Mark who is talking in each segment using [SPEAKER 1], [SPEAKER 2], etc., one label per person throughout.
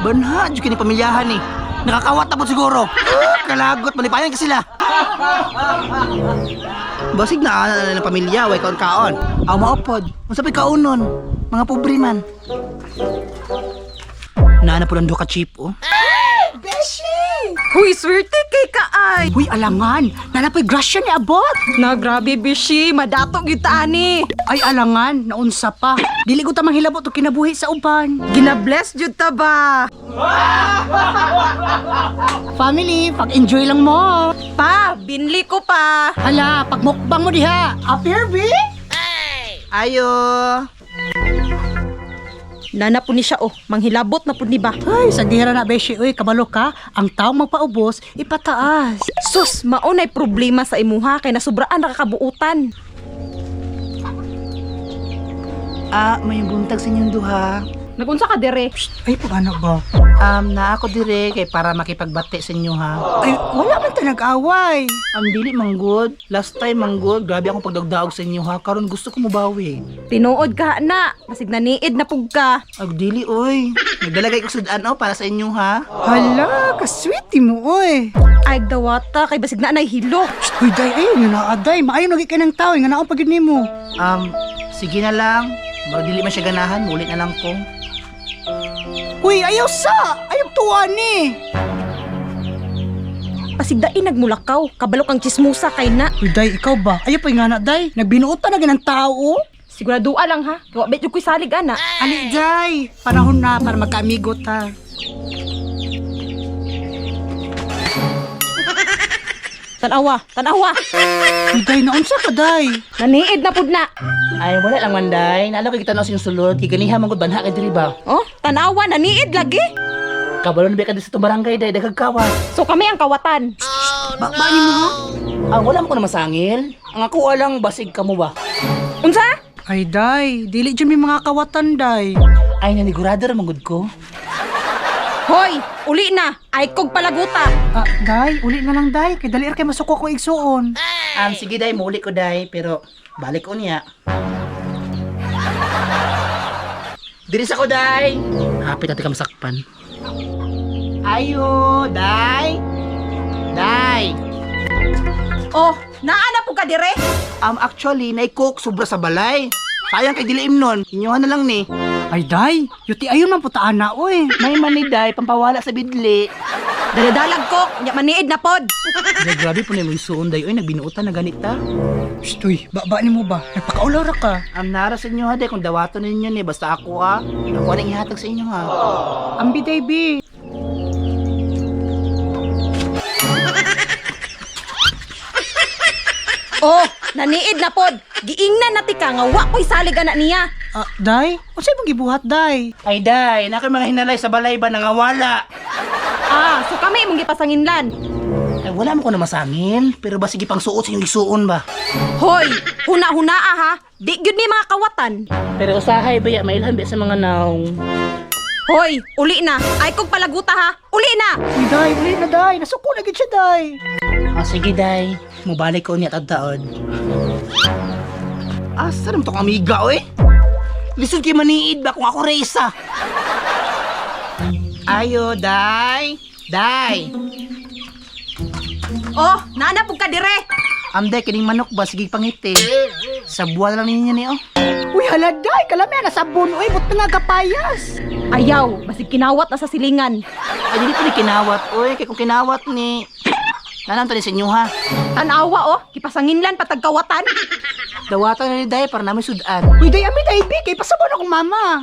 [SPEAKER 1] Banha, dyan kini pamilyahan ni. Nakakawat na po siguro. Kalagot, malipayan ka sila. Basig na ng pamilya, way kaon-kaon. Aw maupod, masapay kaunon. Mga pobre man. Naana po lang doon ka cheap, oh.
[SPEAKER 2] Beshi! Huy, swerte kay kaay!
[SPEAKER 3] Huy, alangan. Nanapoy grasya ni abot.
[SPEAKER 2] Na, grabe, Beshi. Madato kita ani.
[SPEAKER 3] Ay, alangan. Naunsa pa. Dili ko tamang hilabot o kinabuhi sa uban.
[SPEAKER 2] Gina-bless jud ta ba?
[SPEAKER 3] Family, pag-enjoy lang mo.
[SPEAKER 2] Pa, binli ko pa.
[SPEAKER 3] Hala, pagmukbang mo diha. Appear, B?
[SPEAKER 1] Ayo.
[SPEAKER 2] Nana po ni siya, oh. Manghilabot na po ni ba?
[SPEAKER 3] Ay, sa dihara na, Beshi. Uy, kabalo ka. Ang taong magpaubos, ipataas.
[SPEAKER 2] Sus, maunay problema sa imuha kay nasubraan nakakabuutan.
[SPEAKER 1] May buntag sa inyong duha.
[SPEAKER 2] Nagunsa ka dire?
[SPEAKER 3] Ay, pag-anak ba?
[SPEAKER 1] Na ako dire kay para makipagbati sa inyo ha.
[SPEAKER 3] Ay, wala man ta nag-away.
[SPEAKER 1] Dili manggod. Last time manggod, grabe akong pagdagdaog sa inyo ha. Karon gusto ko mubawi.
[SPEAKER 2] Tinuod ka na. Basig naniid na pug ka.
[SPEAKER 1] Dili oy. Nagdalagay ko sudan para sa inyo ha.
[SPEAKER 3] Hala, kaswiti mo, oy.
[SPEAKER 2] Ay, dawata. Kay basig na hilo.
[SPEAKER 3] Uy, day, ayun yun na, aday. Maayon lagi ka ng tao, nga naong pagid nimo.
[SPEAKER 1] Sige na lang. Dili man siya ganahan, mulit na lang ko.
[SPEAKER 3] Uy, ayaw sa! Ayaw tuwa ni!
[SPEAKER 2] Basig dain nagmulakaw. Kabalo kang chismusa kay na.
[SPEAKER 3] Uy, day, ikaw ba? Ayaw pa nga na, day. Nagbinuot na ng tao.
[SPEAKER 2] Siguradua lang ha. Gawa bet ko'y salig ana.
[SPEAKER 3] Ali, day. Panahon na para magkaamigo ta.
[SPEAKER 2] Tanawa, tanawa.
[SPEAKER 3] Uy, day, naunsa ka, day.
[SPEAKER 2] Naniid na pud na.
[SPEAKER 1] Ay, wala lang manday. Naala ko kita na sa inyong sulod. Kiganiha manggod banha kay diri ba?
[SPEAKER 2] Oh, tanawa, naniid lagi.
[SPEAKER 1] Kabalon ba ka di sa itong barangay day, daghag kawas.
[SPEAKER 2] So kami ang kawatan.
[SPEAKER 3] Bakbani mo, ha?
[SPEAKER 1] Wala mo ko na masangil. Ang ako alang basig ka mo ba?
[SPEAKER 2] Unsa?
[SPEAKER 3] Ay, day. Dili dyan may mga kawatan, day.
[SPEAKER 1] Ay, nanigurado ra manggod ko.
[SPEAKER 2] Hoy, uli na. Ay kog palaguta.
[SPEAKER 3] Day, uli na lang, day. Kay dali kay masuko ko igsuon.
[SPEAKER 1] Sige day, muli ko day, pero balik ko niya. Diri sa ko day. Hapit natin ka masakpan. Ayo, day. Day.
[SPEAKER 2] Oh, naana po ka dire?
[SPEAKER 1] Actually, naikok sobra sa balay. Sayang kay dili imnon. Inyohan na lang ni.
[SPEAKER 3] Ay, day. Yuti ayun man putaan na, oy.
[SPEAKER 1] May mani day, pampawala sa bidli.
[SPEAKER 2] Daladalag ko, nya maniid na pod.
[SPEAKER 1] Day, grabe po na yung suon day. Oy, nagbinuutan na ganita.
[SPEAKER 3] Shh, uy. Bakbani mo ba? Nagpakaulaw ra ka.
[SPEAKER 1] Nara sa inyo ha day, kung dawato ninyo ni. Basta ako ha. Ako na ihatag sa inyo ha.
[SPEAKER 3] Ambi, day, bi.
[SPEAKER 2] Oh, naniid na pod. Giingnan na tika nga wa ko'y salig anak niya.
[SPEAKER 3] Day? Unsay mong gibuhat, day?
[SPEAKER 1] Ay day, na kayo mga hinalay sa balay ba nangawala?
[SPEAKER 2] So kami mong gipasanginlan.
[SPEAKER 1] Ay, wala mo ko na masangin. Pero ba sige pang suot sa inyong isuon ba?
[SPEAKER 2] Hoy, huna-hunaa ha. Di gyud ni mga kawatan.
[SPEAKER 1] Pero usahay ba ya, mailhan ba sa mga naong?
[SPEAKER 2] Hoy, uli na. Ay kog palaguta ha. Uli na.
[SPEAKER 3] Uy, day. Uli na, day. Nasuko na gid siya, day.
[SPEAKER 1] Sige day, mubalik ko niya tagtaon. Asa naman itong amiga oy? Lisod kayo maniid ba kung ako reysa? Ayo, day. Day.
[SPEAKER 2] Oh, naana po ka dire.
[SPEAKER 1] Day, kining manok ba? Sige pangiti. Sa buwan lang ninyo ni oh.
[SPEAKER 3] Uy, hala, day. Kalami na sabon. Uy, but nga kapayas.
[SPEAKER 2] Ayaw, basig kinawat na sa silingan.
[SPEAKER 1] Ay, dili ko ni kinawat. Uy, kay kung kinawat ni... Nanam to ni sa inyo ha.
[SPEAKER 2] Tanawa oh, kipasanginlan patagkawatan.
[SPEAKER 1] Dawatan na ni day para namin sudan.
[SPEAKER 3] Uy, day, ami, day, bi. Kay pasabon akong mama.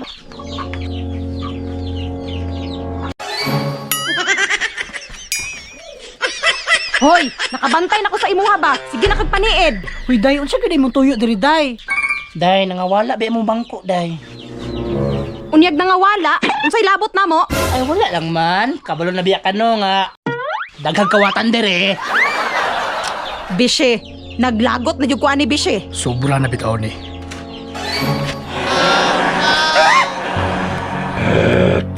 [SPEAKER 2] Hoy, nakabantay na ko sa imuha ba? Sige na kagpaniid.
[SPEAKER 3] Uy, day. Unsa gid imong tuyo diri, day?
[SPEAKER 1] Day, nangawala ba mo bangko, day?
[SPEAKER 2] Unyag na nga wala, unsay labot na mo?
[SPEAKER 1] Ay, wala lang man. Kabalo na biya ka no nga. Daghag kawatan dire.
[SPEAKER 2] Bishe, naglagot na jud ko ani Bishe.
[SPEAKER 3] Sobra na bitaw ni.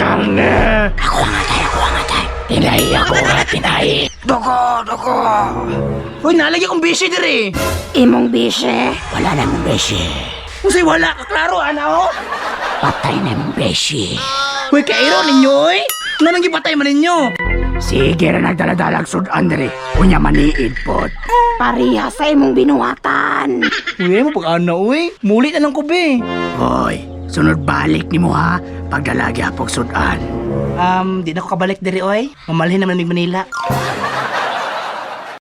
[SPEAKER 3] Karne! Ako nga tay. Pinay ako nga, pinay. Doko!
[SPEAKER 1] Uy, nalagi kong busy dire.
[SPEAKER 3] Imong Bishe? Wala na mong Bishe.
[SPEAKER 1] Usay wala ka, klaro, ana oh.
[SPEAKER 3] Patay na mong Bishe.
[SPEAKER 1] Uy, kairo ninyo, oy. Nga nang gipatay man ninyo.
[SPEAKER 4] Sige ra nagdala-dalag sudan diri. Unya maniid pod.
[SPEAKER 2] Pareha sa imong binuhatan.
[SPEAKER 1] Uy, mo pag-ana, uy. Muli na lang ko, be.
[SPEAKER 4] Hoy, sunod balik nimo ha pagdalagi apog sudan.
[SPEAKER 1] Di na ko kabalik diri, oy. Mamalhin naman mig Manila.